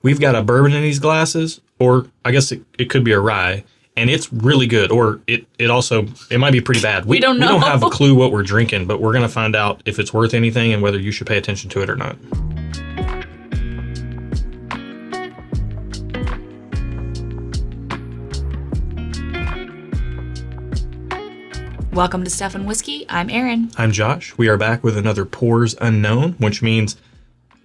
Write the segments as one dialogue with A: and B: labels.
A: We've got a bourbon in these glasses, or I guess it could be a rye, and it's really good, or it might be pretty bad.
B: We don't know.
A: We don't have a clue what we're drinking, but we're going to find out if it's worth anything and whether you should pay attention to it or not.
B: Welcome to Stuff and Whiskey. I'm Erin.
A: I'm Josh. We are back with another Pours Unknown, which means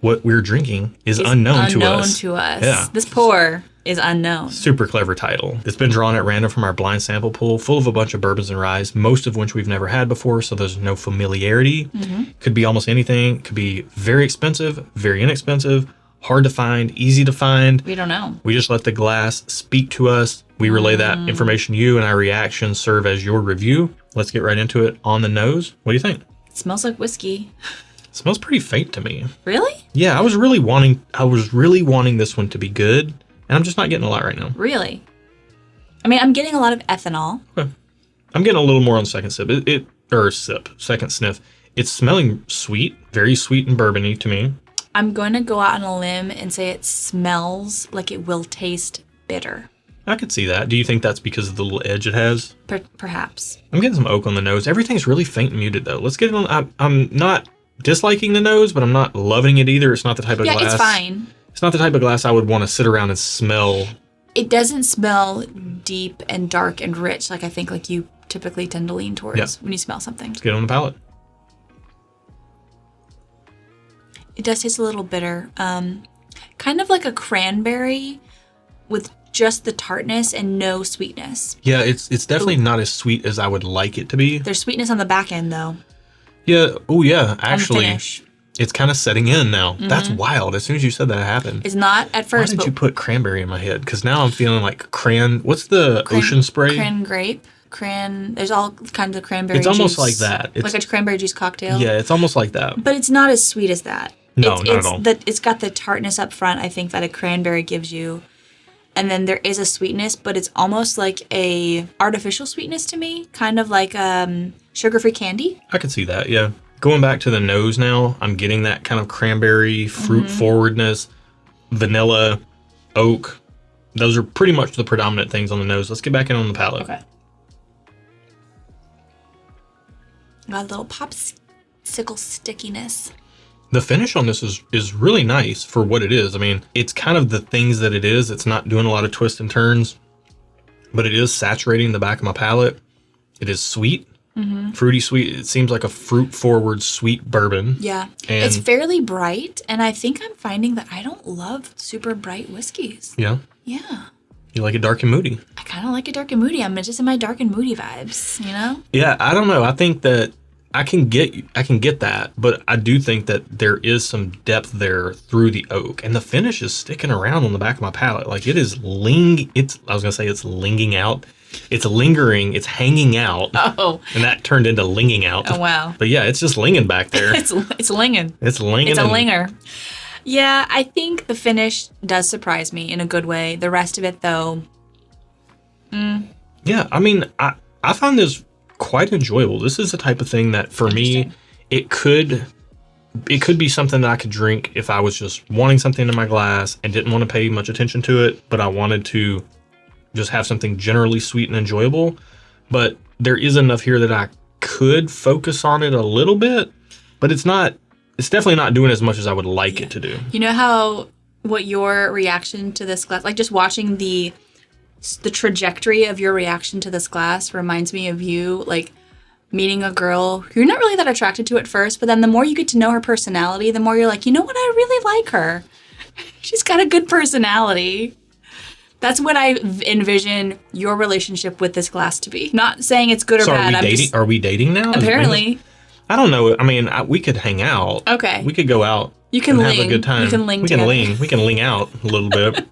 A: what we're drinking is unknown to us. Yeah.
B: This pour is unknown.
A: Super clever title. It's been drawn at random from our blind sample pool, full of a bunch of bourbons and ryes, most of which we've never had before, so there's no familiarity. Mm-hmm. Could be almost anything. Could be very expensive, very inexpensive, hard to find, easy to find.
B: We don't know.
A: We just let the glass speak to us. We relay that information to you, and our reactions serve as your review. Let's get right into it. On the nose, what do you think?
B: It smells like whiskey.
A: It smells pretty faint to me.
B: Really?
A: Yeah, I was really wanting this one to be good, and I'm just not getting a lot right now.
B: Really? I mean, I'm getting a lot of ethanol.
A: Okay. I'm getting a little more on the second sip. Second sniff. It's smelling sweet, very sweet and bourbony to me.
B: I'm going to go out on a limb and say it smells like it will taste bitter.
A: I could see that. Do you think that's because of the little edge it has?
B: Perhaps.
A: I'm getting some oak on the nose. Everything's really faint and muted, though. Let's get it on. I'm not disliking the nose, but I'm not loving it either. It's not the type of glass.
B: Yeah, it's fine.
A: It's not the type of glass I would want to sit around and smell.
B: It doesn't smell deep and dark and rich like I think like you typically tend to lean towards when you smell something.
A: Let's get it on the palate.
B: It does taste a little bitter. Kind of like a cranberry with just the tartness and no sweetness.
A: Yeah, it's definitely not as sweet as I would like it to be.
B: There's sweetness on the back end, though.
A: Yeah. Oh, yeah. Actually,
B: on the finish.
A: It's kind of setting in now. Mm-hmm. That's wild. As soon as you said that happened.
B: It's not at first.
A: Why did you put cranberry in my head? Because now I'm feeling like what's the ocean spray?
B: Grape. There's all kinds of cranberry juice.
A: It's almost like that. It's
B: like a cranberry juice cocktail.
A: Yeah, it's almost like that.
B: But it's not as sweet as that.
A: No, not at all.
B: It's got the tartness up front, I think, that a cranberry gives you. And then there is a sweetness, but it's almost like a artificial sweetness to me, kind of like sugar-free candy.
A: I could see that, yeah. Going back to the nose now, I'm getting that kind of cranberry, fruit forwardness, vanilla, oak. Those are pretty much the predominant things on the nose. Let's get back in on the palate.
B: Okay. Got a little popsicle stickiness.
A: The finish on this is really nice for what it is. I mean, it's kind of the things that it is. It's not doing a lot of twists and turns, but it is saturating the back of my palate. It is sweet, fruity sweet. It seems like a fruit-forward sweet bourbon.
B: Yeah. It's fairly bright, and I think I'm finding that I don't love super bright whiskeys.
A: Yeah?
B: Yeah.
A: You like it dark and moody?
B: I kind of like it dark and moody. I'm just in my dark and moody vibes, you know?
A: Yeah, I don't know. I think that I can get that, but I do think that there is some depth there through the oak, and the finish is sticking around on the back of my palate. Like it is it's linging out. It's lingering, it's hanging out.
B: Oh.
A: And that turned into linging out.
B: Oh, wow.
A: But yeah, it's just linging back there.
B: It's linging.
A: It's linging.
B: It's a linger. Yeah, I think the finish does surprise me in a good way. The rest of it, though.
A: Yeah, I mean, I find this quite enjoyable. This is the type of thing that for me, it could be something that I could drink if I was just wanting something in my glass and didn't want to pay much attention to it, but I wanted to just have something generally sweet and enjoyable. But there is enough here that I could focus on it a little bit, but it's definitely not doing as much as I would like it to do.
B: You know what your reaction to this glass, like just watching the trajectory of your reaction to this glass reminds me of you, like meeting a girl who you're not really that attracted to at first, but then the more you get to know her personality, the more you're like, you know what, I really like her. She's got a good personality. That's what I envision your relationship with this glass to be. Not saying it's good or bad.
A: Are we dating now?
B: Apparently.
A: I don't know. I mean, we could hang out.
B: Okay.
A: We could go out.
B: You can
A: have a good time.
B: You can ling
A: We
B: together.
A: can ling out a little bit.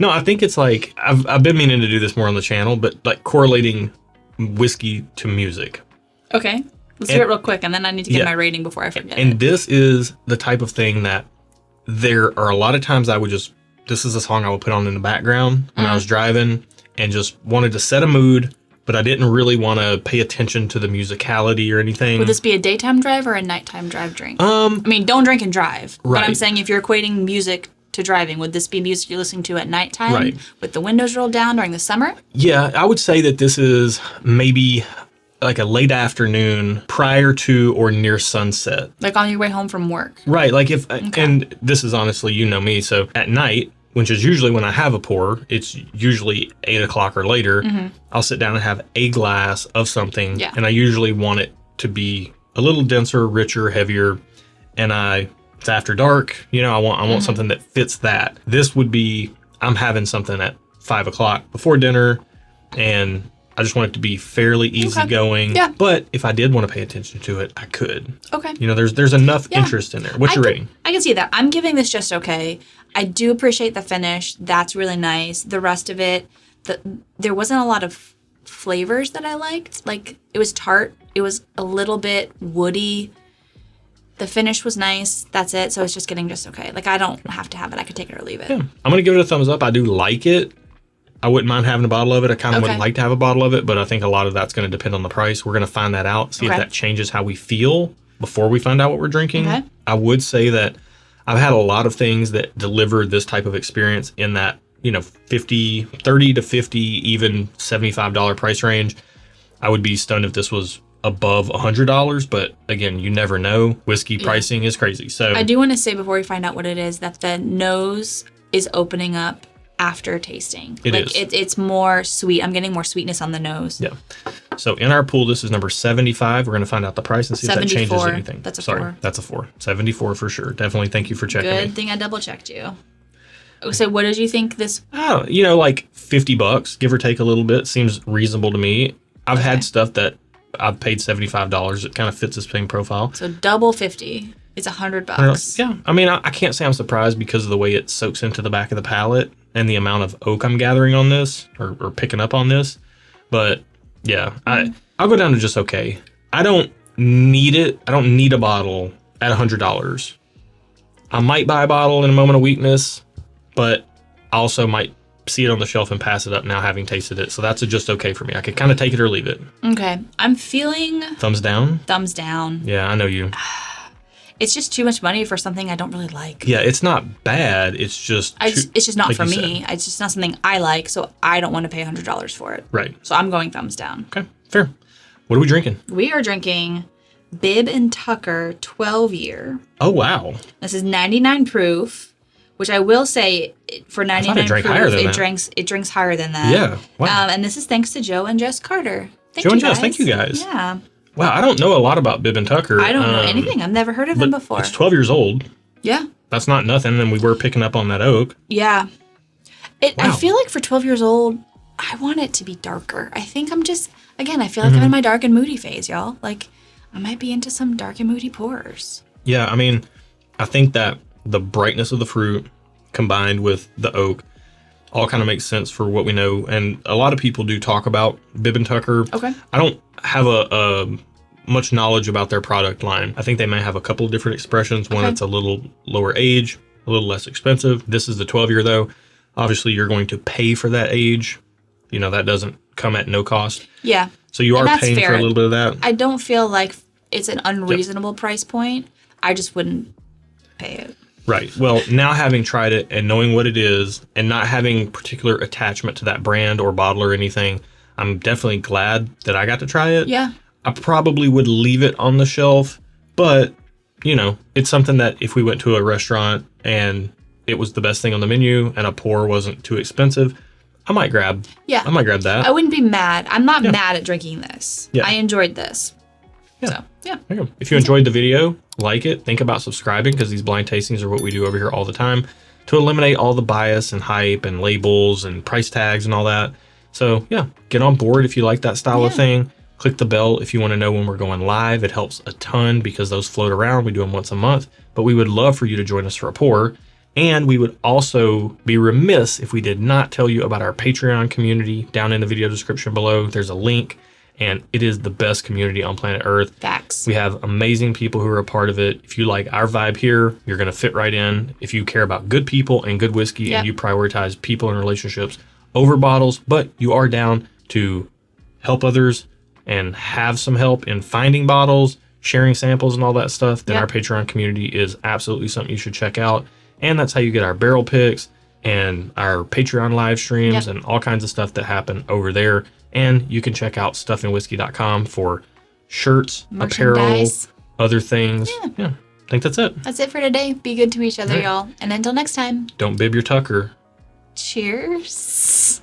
A: No, I think it's like, I've been meaning to do this more on the channel, but like correlating whiskey to music.
B: Okay. Let's do it real quick, and then I need to get my rating before I forget
A: And this is the type of thing that there are a lot of times this is a song I would put on in the background when I was driving and just wanted to set a mood, but I didn't really want to pay attention to the musicality or anything.
B: Would this be a daytime drive or a nighttime drive drink? I mean, don't drink and drive.
A: Right.
B: But I'm saying if you're equating music to driving? Would this be music you're listening to at nighttime
A: Right.
B: with the windows rolled down during the summer?
A: Yeah, I would say that this is maybe like a late afternoon prior to or near sunset.
B: Like on your way home from work?
A: Right. Like if, and this is honestly, you know me. So at night, which is usually when I have a pour, it's usually 8 o'clock or later. I'll sit down and have a glass of something.
B: Yeah.
A: And I usually want it to be a little denser, richer, heavier. And it's after dark, you know, I want something that fits that. This would be, I'm having something at 5 o'clock before dinner, and I just want it to be fairly easygoing.
B: Yeah.
A: But if I did want to pay attention to it, I could.
B: Okay.
A: You know, there's enough interest in there. What's your rating?
B: I can see that. I'm giving this just okay. I do appreciate the finish. That's really nice. The rest of it, there wasn't a lot of flavors that I liked. Like, it was tart. It was a little bit woody. The finish was nice. That's it. So it's just getting just okay. Like, I don't have to have it. I could take it or leave it.
A: Yeah. I'm going to give it a thumbs up. I do like it. I wouldn't mind having a bottle of it. I kind of would like to have a bottle of it, but I think a lot of that's going to depend on the price. We're going to find that out, see if that changes how we feel before we find out what we're drinking.
B: Okay.
A: I would say that I've had a lot of things that deliver this type of experience in that, you know, 30 to 50, even $75 price range. I would be stunned if this was above $100, but again, you never know. Whiskey pricing is crazy. So
B: I do want to say before we find out what it is that the nose is opening up after tasting. It's more sweet. I'm getting more sweetness on the nose.
A: Yeah. So in our pool, this is number 75. We're going to find out the price and see if that changes anything.
B: That's a 4.
A: That's a 4. 74 for sure. Definitely. Thank you for checking me.
B: Good thing I double checked you. So what did you think this?
A: Oh, you know, like $50, give or take a little bit, seems reasonable to me. I've had stuff that I've paid $75. It kind of fits the same profile.
B: So double 50 is $100.
A: Yeah. I mean, I can't say I'm surprised because of the way it soaks into the back of the palate and the amount of oak I'm gathering on this or picking up on this. But yeah, I'll go down to just okay. I don't need it. I don't need a bottle at $100. I might buy a bottle in a moment of weakness, but I also might see it on the shelf and pass it up now having tasted it. So that's a just okay for me. I could kind of take it or leave it.
B: Okay. I'm feeling
A: thumbs down.
B: Thumbs down.
A: Yeah, I know you.
B: It's just too much money for something I don't really like.
A: Yeah, it's not bad. It's just
B: it's just not like for me. It's just not something I like, so I don't want to pay $100 for it.
A: Right.
B: So I'm going thumbs down.
A: Okay, fair. What are we drinking?
B: We are drinking Bib Tucker 12 year.
A: Oh, wow.
B: This is 99 proof, which I will say for 99 proof, it drinks higher than that.
A: Yeah. Wow.
B: And this is thanks to Joe and Jess Carter.
A: Joe and Jess, thank you guys.
B: Yeah.
A: Wow, I don't know a lot about Bib Tucker.
B: I don't know anything. I've never heard of them before.
A: It's 12 years old.
B: Yeah.
A: That's not nothing, and we were picking up on that oak.
B: Yeah. I feel like for 12 years old, I want it to be darker. I think I'm just, again, I feel like I'm in my dark and moody phase, y'all. Like, I might be into some dark and moody pours. Yeah,
A: I mean, I think that the brightness of the fruit combined with the oak all kind of makes sense for what we know. And a lot of people do talk about Bib Tucker.
B: Okay.
A: I don't have a much knowledge about their product line. I think they may have a couple of different expressions. One that's a little lower age, a little less expensive. This is the 12 year though. Obviously you're going to pay for that age. You know, that doesn't come at no cost.
B: Yeah.
A: So you are paying for a little bit of that.
B: I don't feel like it's an unreasonable price point. I just wouldn't pay it.
A: Right. Well, now having tried it and knowing what it is and not having particular attachment to that brand or bottle or anything, I'm definitely glad that I got to try it.
B: Yeah.
A: I probably would leave it on the shelf, but, you know, it's something that if we went to a restaurant and it was the best thing on the menu and a pour wasn't too expensive, I might grab that.
B: I wouldn't be mad. I'm not mad at drinking this. Yeah. I enjoyed this.
A: Yeah.
B: So, yeah.
A: There you go. If you enjoyed the video, like it, think about subscribing because these blind tastings are what we do over here all the time to eliminate all the bias and hype and labels and price tags and all that. So yeah, get on board if you like that style of thing. Click the bell if you want to know when we're going live. It helps a ton because those float around. We do them once a month, but we would love for you to join us for a pour. And we would also be remiss if we did not tell you about our Patreon community down in the video description below. There's a link. And it is the best community on planet Earth.
B: Facts.
A: We have amazing people who are a part of it. If you like our vibe here, you're going to fit right in. If you care about good people and good whiskey and you prioritize people and relationships over bottles, but you are down to help others and have some help in finding bottles, sharing samples and all that stuff, then our Patreon community is absolutely something you should check out. And that's how you get our barrel picks and our Patreon live streams
B: Yep.
A: and all kinds of stuff that happen over there. And you can check out stuffandwhiskey.com for shirts, apparel,
B: Merchandise.
A: other things. Yeah. I think that's it.
B: That's it for today. Be good to each other,
A: All right.
B: y'all. And until next time,
A: Don't bib your tucker.
B: cheers.